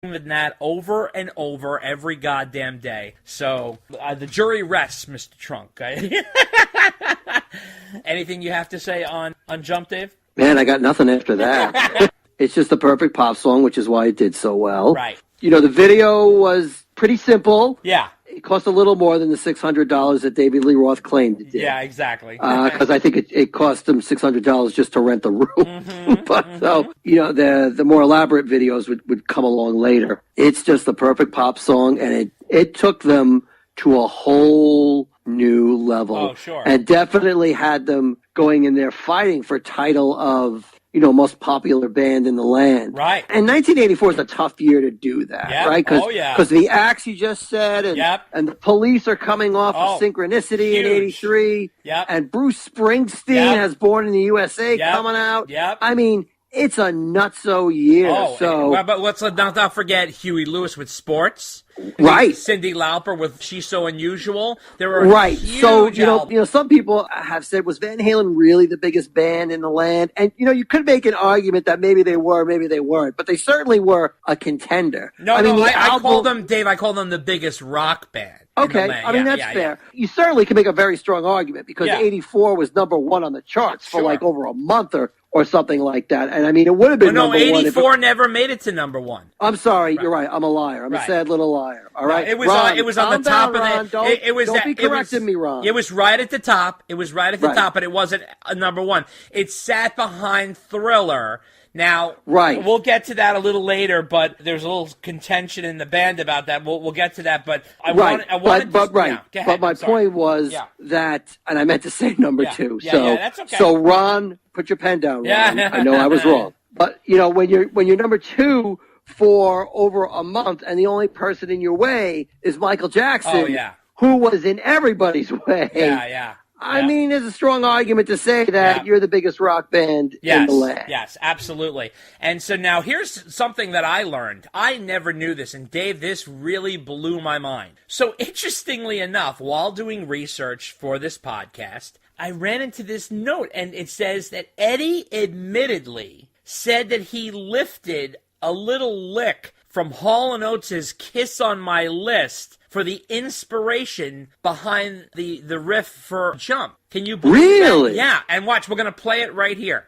than that over and over every goddamn day. So the jury rests, Mr. Trunk. Anything you have to say on Jump, Dave? Man, I got nothing after that. It's just the perfect pop song, which is why it did so well. Right. You know, the video was pretty simple. Yeah. It cost a little more than the $600 that David Lee Roth claimed it did. Yeah, exactly. Because I think it cost him $600 just to rent the room. So, you know, the more elaborate videos would come along later. It's just the perfect pop song, and it took them to a whole new level. Oh, sure. And definitely had them going in there fighting for title of, you know, most popular band in the land. Right. And 1984 is a tough year to do that, Yep. right? Because the acts you just said, and the Police are coming off of Synchronicity huge. in 83. Yep. And Bruce Springsteen has Born in the USA coming out. Yep. I mean, it's a nutso year. But let's not forget Huey Lewis with Sports. Right. Cyndi Lauper with She's So Unusual. There were huge So, you albums. know, some people have said, was Van Halen really the biggest band in the land? And, you know, you could make an argument that maybe they were, maybe they weren't, but they certainly were a contender. I call them, Dave, I call them the biggest rock band. Okay, I mean, that's fair. Yeah. You certainly can make a very strong argument because 84 was #1 on the charts for like over a month or something like that. And I mean, it would have been number 1. 84 never made it to #1. I'm sorry, you're right. I'm a liar. I'm a sad little liar. All right, it was Ron, it was on the top of the. Don't be correcting me, Ron. It was right at the top. It was right at the top, but it wasn't #1. It sat behind Thriller. Now, we'll get to that a little later, but there's a little contention in the band about that. We'll get to that, but But my point was that, and I meant to say number 2. That's okay. So Ron, put your pen down, Ron. I know I was wrong. But, you know, when you're number 2 for over a month and the only person in your way is Michael Jackson, who was in everybody's way. I mean, there's a strong argument to say that you're the biggest rock band in the land. Yes, absolutely. And so now here's something that I learned. I never knew this, and Dave, this really blew my mind. So interestingly enough, while doing research for this podcast, I ran into this note, and it says that Eddie admittedly said that he lifted a little lick from Hall & Oates' Kiss on My List for the inspiration behind the riff for Jump. Can you believe that? Yeah, and watch, we're going to play it right here.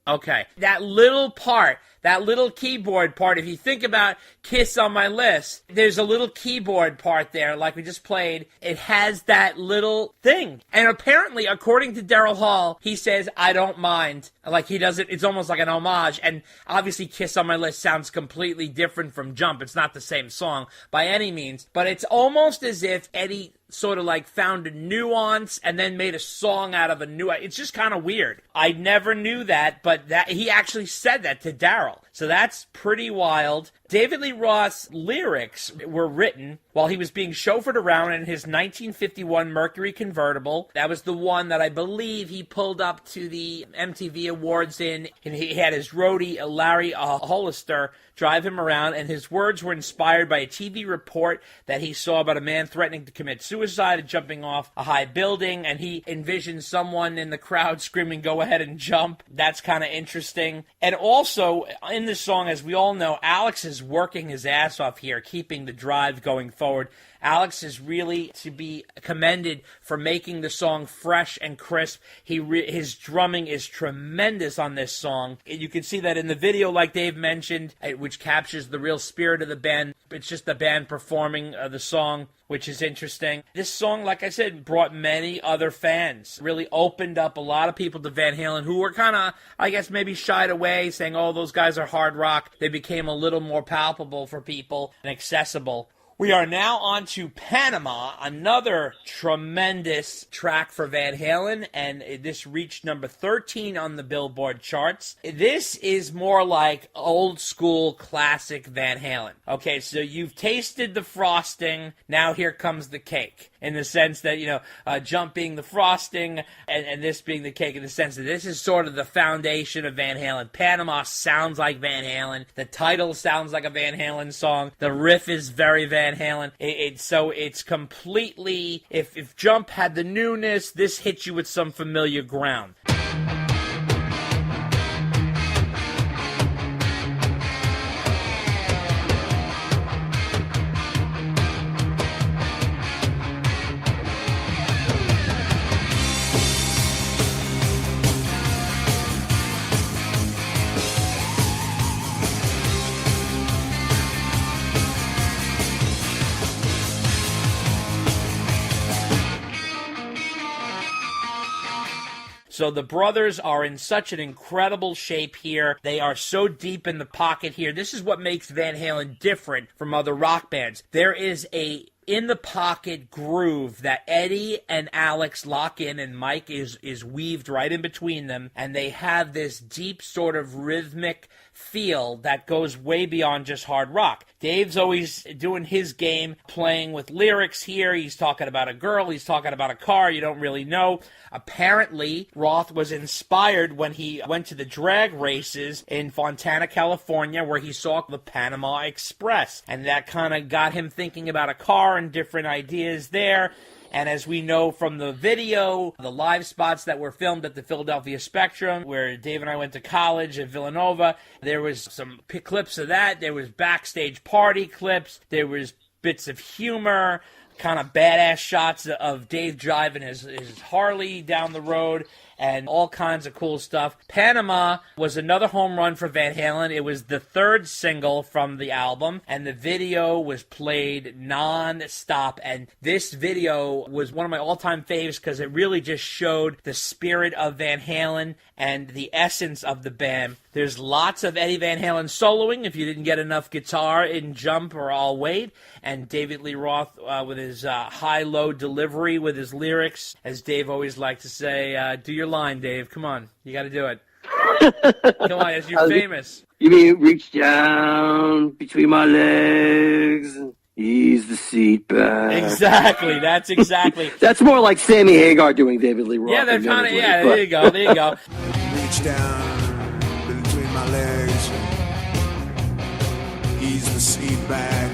Okay, that little part, that little keyboard part, if you think about Kiss on My List, there's a little keyboard part there, like we just played. It has that little thing. And apparently, according to Daryl Hall, he says, I don't mind. Like, he does it, it's almost like an homage. And obviously, Kiss on My List sounds completely different from Jump. It's not the same song by any means. But it's almost as if Eddie sort of like found a nuance and then made a song out of a new. It's just kind of weird. I never knew that, but that he actually said that to Daryl. So that's pretty wild. David Lee Roth's lyrics were written while he was being chauffeured around in his 1951 Mercury convertible. That was the one that I believe he pulled up to the MTV Awards in, and he had his roadie, Larry Hollister, drive him around, and his words were inspired by a TV report that he saw about a man threatening to commit suicide and jumping off a high building, and he envisioned someone in the crowd screaming, go ahead and jump. That's kind of interesting. And also, in this song, as we all know, Alex is working his ass off here, keeping the drive going forward. Alex is really to be commended for making the song fresh and crisp. His drumming is tremendous on this song. You can see that in the video, like Dave mentioned, which captures the real spirit of the band. It's just the band performing the song, which is interesting. This song, like I said, brought many other fans. Really opened up a lot of people to Van Halen who were kind of, I guess, maybe shied away, saying, oh, those guys are hard rock. They became a little more palpable for people and accessible. We are now on to Panama, another tremendous track for Van Halen, and this reached number 13 on the Billboard charts. This is more like old school classic Van Halen. Okay, so you've tasted the frosting, now here comes the cake. In the sense that, Jump being the frosting and this being the cake, in the sense that this is sort of the foundation of Van Halen. Panama sounds like Van Halen. The title sounds like a Van Halen song. The riff is very Van Halen. So it's completely, if Jump had the newness, this hits you with some familiar ground. So the brothers are in such an incredible shape here. They are so deep in the pocket here. This is what makes Van Halen different from other rock bands. There is a in-the-pocket groove that Eddie and Alex lock in, and Mike is weaved right in between them, and they have this deep sort of rhythmic feel that goes way beyond just hard rock. Dave's always doing his game, playing with lyrics here. He's talking about a girl, he's talking about a car, you don't really know. Apparently, Roth was inspired when he went to the drag races in Fontana, California, where he saw the Panama Express, and that kind of got him thinking about a car and different ideas there. And as we know from the video, the live spots that were filmed at the Philadelphia Spectrum, where Dave and I went to college at Villanova, there was some clips of that. There was backstage party clips. There was bits of humor, kind of badass shots of Dave driving his Harley down the road, and all kinds of cool stuff. Panama was another home run for Van Halen. It was the third single from the album, and the video was played non-stop. And this video was one of my all-time faves because it really just showed the spirit of Van Halen and the essence of the band. There's lots of Eddie Van Halen soloing if you didn't get enough guitar in Jump or I'll Wait, and David Lee Roth with his high-low delivery with his lyrics. As Dave always liked to say, do your line, Dave. Come on. You got to do it. Come on, as you're famous. You mean reach down between my legs and ease the seat back? Exactly. That's exactly. That's more like Sammy Hagar doing David Lee Roth. Yeah, they're kind of, yeah, there you go. There you go. Reach down between my legs, ease the seat back.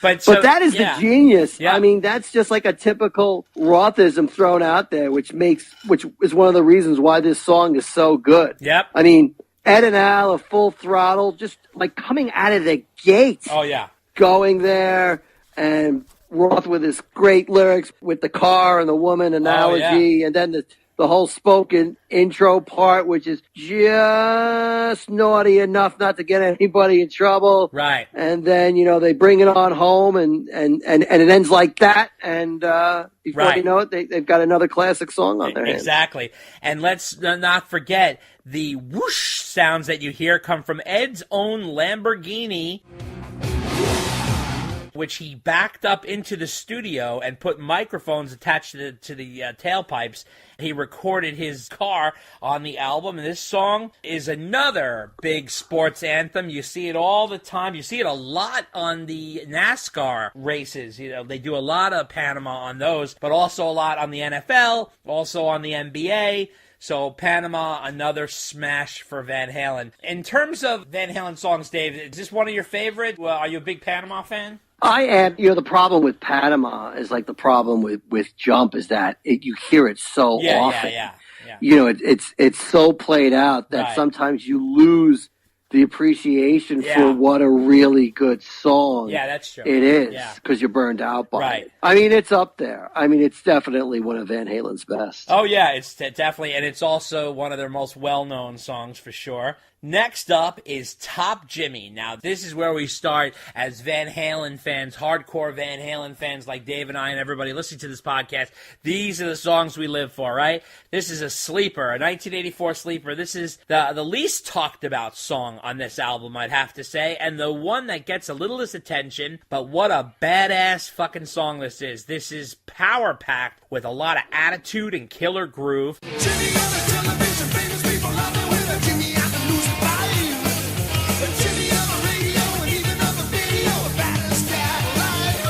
But that is the genius. Yeah. I mean, that's just like a typical Rothism thrown out there, which is one of the reasons why this song is so good. Yep. I mean, Ed and Al are full throttle, just like coming out of the gate. Oh, yeah. Going there, and Roth with his great lyrics with the car and the woman analogy, and then the whole spoken intro part, which is just naughty enough not to get anybody in trouble. Right. And then, they bring it on home, and it ends like that. And before you know it, they've got another classic song on their hands. Exactly. And let's not forget, the whoosh sounds that you hear come from Ed's own Lamborghini, which he backed up into the studio and put microphones attached to the tailpipes. He recorded his car on the album, and this song is another big sports anthem. You see it all the time. You see it a lot on the NASCAR races. They do a lot of Panama on those, but also a lot on the NFL, also on the NBA. So Panama, another smash for Van Halen. In terms of Van Halen songs, Dave, is this one of your favorite? Well, are you a big Panama fan? I am. The problem with Panama is like the problem with Jump is that you hear it so often. Yeah. It's so played out that sometimes you lose the appreciation for what a really good song that's true. It is, because you're burned out by it. I mean, it's up there. I mean, it's definitely one of Van Halen's best. Oh, yeah, it's definitely, and it's also one of their most well-known songs for sure. Next up is Top Jimmy. Now, this is where we start as Van Halen fans, hardcore Van Halen fans like Dave and I and everybody listening to this podcast. These are the songs we live for, right? This is a sleeper, a 1984 sleeper. This is the least talked about song on this album, I'd have to say, and the one that gets a little less attention, but what a badass fucking song this is. This is power-packed with a lot of attitude and killer groove. Jimmy on the television, famous people love it with a Jimmy on the news five. Jimmy on the radio and even on the video, a baddest guy alive.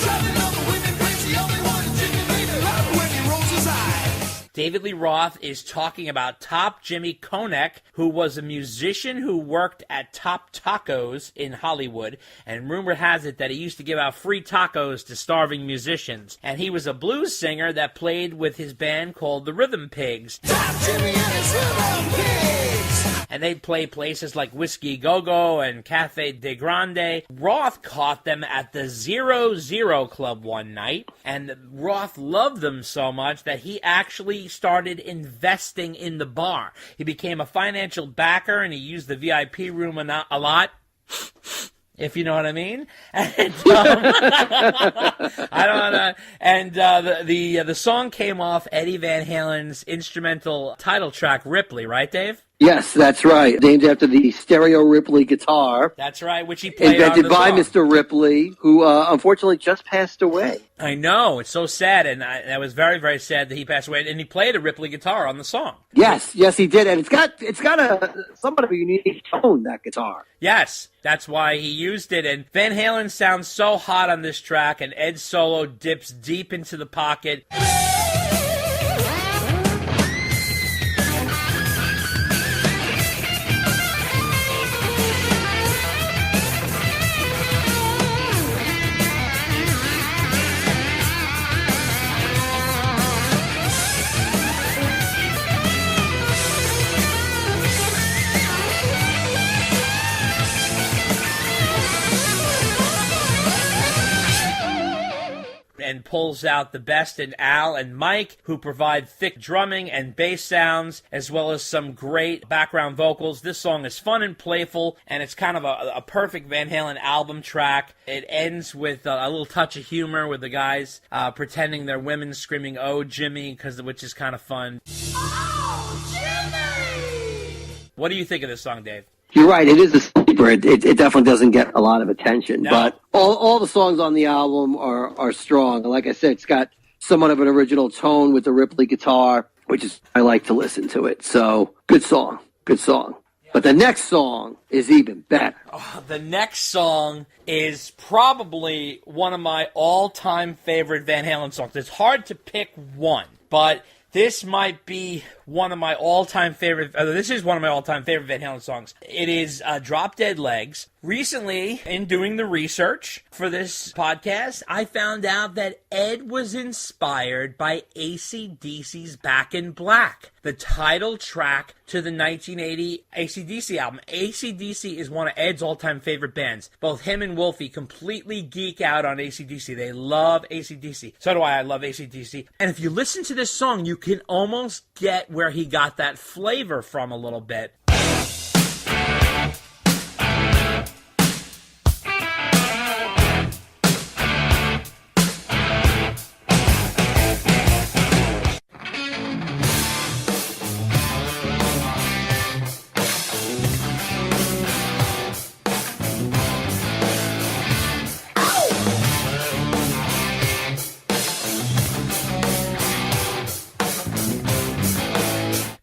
Driving all the women crazy, only one Jimmy made it love when he rolls his eyes. David Lee Roth is talking about Top Jimmy Konek, who was a musician who worked at Top Tacos in Hollywood, and rumor has it that he used to give out free tacos to starving musicians. And he was a blues singer that played with his band called the Rhythm Pigs. Top Jimmy and his Rhythm Pigs. And they'd play places like Whiskey Go-Go and Cafe de Grande. Roth caught them at the 00 Club one night, and Roth loved them so much that he actually started investing in the bar. He became a financial backer, and he used the VIP room a lot. If you know what I mean. And, I don't know. And the song came off Eddie Van Halen's instrumental title track, Ripley, right, Dave? Yes, that's right. Named after the stereo Ripley guitar. That's right, which he played invented by song. Mr. Ripley, who unfortunately just passed away. I know, it's so sad, and that was very, very sad that he passed away. And he played a Ripley guitar on the song. Yes, he did, and it's got a somewhat of a unique tone, that guitar. Yes, that's why he used it. And Van Halen sounds so hot on this track, and Ed's solo dips deep into the pocket. And pulls out the best in Al and Mike, who provide thick drumming and bass sounds, as well as some great background vocals. This song is fun and playful, and it's kind of a perfect Van Halen album track. It ends with a little touch of humor with the guys pretending they're women screaming, "Oh, Jimmy," which is kind of fun. Oh, Jimmy! What do you think of this song, Dave? You're right, it is a sleeper. It definitely doesn't get a lot of attention. No. But all the songs on the album are strong. And like I said, it's got somewhat of an original tone with the Ripley guitar, which is, I like to listen to it. So, good song. But the next song is even better. The next song is probably one of my all-time favorite Van Halen songs. It's hard to pick one, but this might be one of my all-time favorite. This is one of my all-time favorite Van Halen songs. It is "Drop Dead Legs." Recently, in doing the research for this podcast, I found out that Ed was inspired by AC/DC's "Back in Black," the title track to the 1980 AC/DC album. AC/DC is one of Ed's all-time favorite bands. Both him and Wolfie completely geek out on AC/DC. They love AC/DC. So do I. I love AC/DC. And if you listen to this song, you can almost get where he got that flavor from a little bit.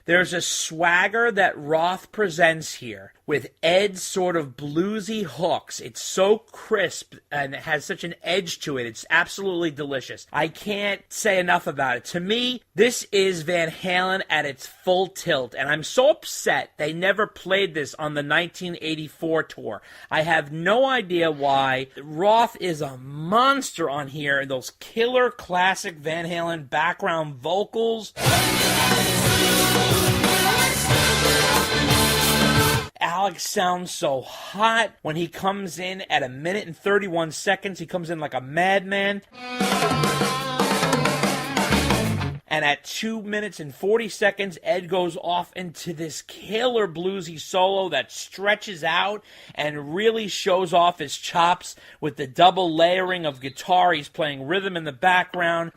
There's a swagger that Roth presents here with Ed's sort of bluesy hooks. It's so crisp and it has such an edge to it. It's absolutely delicious. I can't say enough about it. To me, this is Van Halen at its full tilt, and I'm so upset they never played this on the 1984 tour. I have no idea why. Roth is a monster on here, and those killer classic Van Halen background vocals. Alex sounds so hot when he comes in at 1 minute and 31 seconds. He comes in like a madman. And at 2 minutes and 40 seconds, Ed goes off into this killer bluesy solo that stretches out and really shows off his chops with the double layering of guitar. He's playing rhythm in the background.